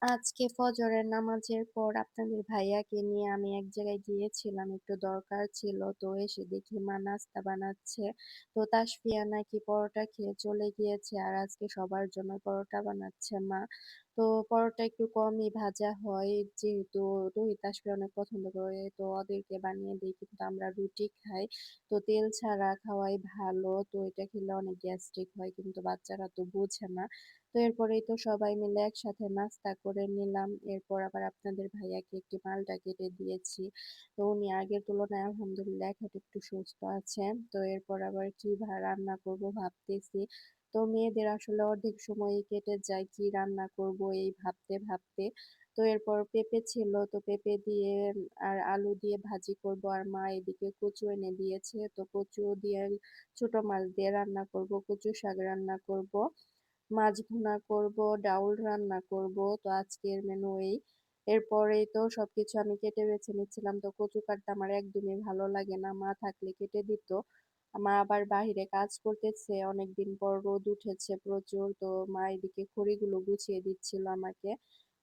আজকে ফজরের নামাজের পর আপনাদের ভাইয়াকে নিয়ে আমি এক জায়গায় গিয়েছিলাম। একটু দরকার ছিল। তো এসে দেখি মা নাস্তা বানাচ্ছে। তো তাসফিয়া নাকি পরোটা খেয়ে চলে গিয়েছে। আর আজকে সবার জন্য পরোটা বানাচ্ছে মা। তো পরোটা একটু কমই ভাজা হয়। যেহেতু দহি তাসফিয়া অনেক পছন্দ করে। তো ওদেরকে বানিয়ে দেই। কিন্তু আমরা রুটি খাই। তো তেল ছাড়া খাওয়াই ভালো। তো এটা খেলে অনেক গ্যাস্ট্রিক হয়। কিন্তু বাচ্চারা তো বোঝে না। তো এরপরেই তো সবাই মিলে একসাথে নাস্তা করে নিলাম। এরপর আবার আপনাদের ভাইয়াকে একটি মালটা কেটে দিয়েছি। তো উনি আগের তুলনায় আলহামদুলিল্লাহ এখন একটু সুস্থ আছেন। তো এরপর আবার কি রান্না করব ভাবতেছি। তো মেয়েদের আসলে অর্ধেক সময়ই কেটে যায় কি রান্না করব এই ভাবতে ভাবতে। তো এরপর পেঁপে ছিল, তো পেঁপে দিয়ে আর আলু দিয়ে ভাজি করব। আর মা এদিকে কচু এনে দিয়েছে। তো কচু দিয়ে ছোট মাছ দিয়ে রান্না করব, কচু শাক রান্না করব। মাছ ভুনা করব, ডাউল রান্না করব। তো আজকের মেনু এই। এরপরেই তো সবকিছু আমি কেটে বেছে নিচ্ছিলাম। তো কচু কাটতে আমার একদমই ভালো লাগে না। মা থাকলে কেটে দিত। মা আবার বাহিরে কাজ করতেছে। অনেকদিন পর রোদ উঠেছে প্রচুর। তো মা এদিকে খড়িগুলো গুছিয়ে দিচ্ছিল আমাকে।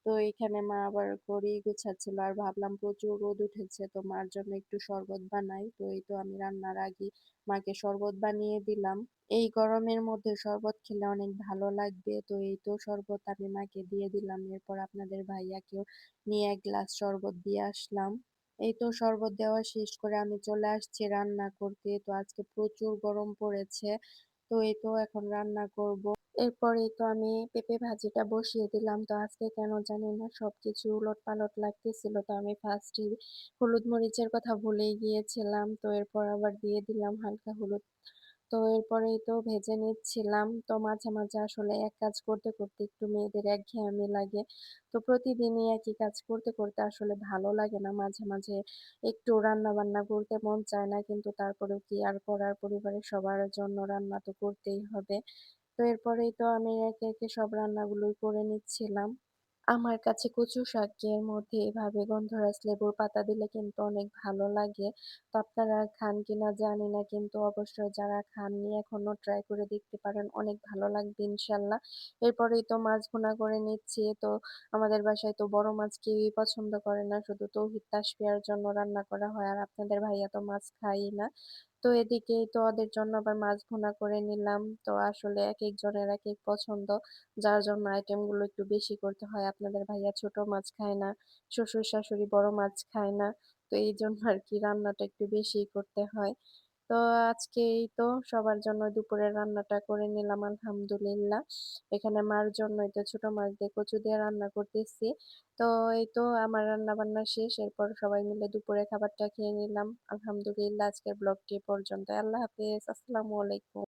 তো এখানে মা আবার খড়ি গুছাচ্ছিল। আর ভাবলাম প্রচুর রোদ উঠেছে, তো মার জন্য একটু শরবত বানাই। তো এই তো আমি রান্নার আগে মাকে শরবত বানিয়ে দিলাম। এই গরমের মধ্যে শরবত খেলে অনেক ভালো লাগবে। তো এই তো শরবত আমি মাকে দিয়ে দিলাম। এরপর আপনাদের ভাইয়াকেও নিয়ে এক গ্লাস শরবত দিয়ে আসলাম। এই তো শরবত দেওয়া শেষ করে আমি চলে আসছি রান্না করতে। তো আজকে প্রচুর গরম পড়েছে। তো এই তো এখন রান্না করব। এরপরেই তো আমি পেঁপে ভাজিটা বসিয়ে দিলাম। তো আজকে কেন জানি না সবকিছু উলটপালট লাগতেছিল। তো আমি ফার্স্টে হলুদ মরিচের কথা ভুলেই গিয়েছিলাম। তো এরপর আবার দিয়ে দিলাম হালকা হলুদ। তো এরপরেই তো ভেজে নিচ্ছিলাম। তো মাঝে মাঝে আসলে এক কাজ করতে করতে একটু মেয়েদের একঘেয়েমি লাগে। তো প্রতিদিনই একই কাজ করতে করতে আসলে ভালো লাগে না। মাঝে মাঝে একটু রান্না বান্না করতে মন চায় না, কিন্তু তারপরেও কি আর করার, পরিবারের সবার জন্য রান্না তো করতেই হবে। তো এরপরেই তো আমি একে একে সব রান্নাগুলোই করে নিচ্ছিলাম। আমার কাছে কচু শাকের মধ্যে এভাবে গন্ধরাজ লেবুর পাতা দিলে কিন্তু অনেক ভালো লাগে। তো আপনারা খান কিনা জানি না, কিন্তু অবশ্যই যারা খাননি এখনো ট্রাই করে দেখতে পারেন। অনেক ভালো লাগবে ইনশাল্লাহ। এরপরেই তো মাছ ভুনা করে নিচ্ছি। তো আমাদের বাসায় তো বড় মাছ কেউই পছন্দ করে না। শুধু তৌহিদ তাসফিয়ার জন্য রান্না করা হয়। আর আপনাদের ভাইয়া তো মাছ খায়ই না। তো এদিকেই তো ওদের জন্য আবার মাছ ভুনা করে নিলাম। তো আসলে একেকজনের একেক পছন্দ। যার জন্য আইটেমগুলো একটু বেশি করতে হয়। আপনাদের ভাইয়া ছোট মাছ খায় না। শ্বশুর-শাশুড়ি বড় মাছ খায় না। তো এইজন্য আরকি রান্নাটা একটু বেশিই করতে হয়। তো আজকে এই তো সবার জন্য দুপুরের রান্নাটা করে নিলাম আলহামদুলিল্লাহ। এখানে মার জন্যই তো ছোট মাছ দিয়ে কচু দিয়ে রান্না করতেছি। তো এই তো আমার রান্না-বান্না শেষ। এরপর সবাই মিলে দুপুরে খাবারটা খেয়ে নিলাম। আলহামদুলিল্লাহ আজকের ব্লগটি এ পর্যন্ত। আল্লাহ হাফেজ। আসসালামু আলাইকুম।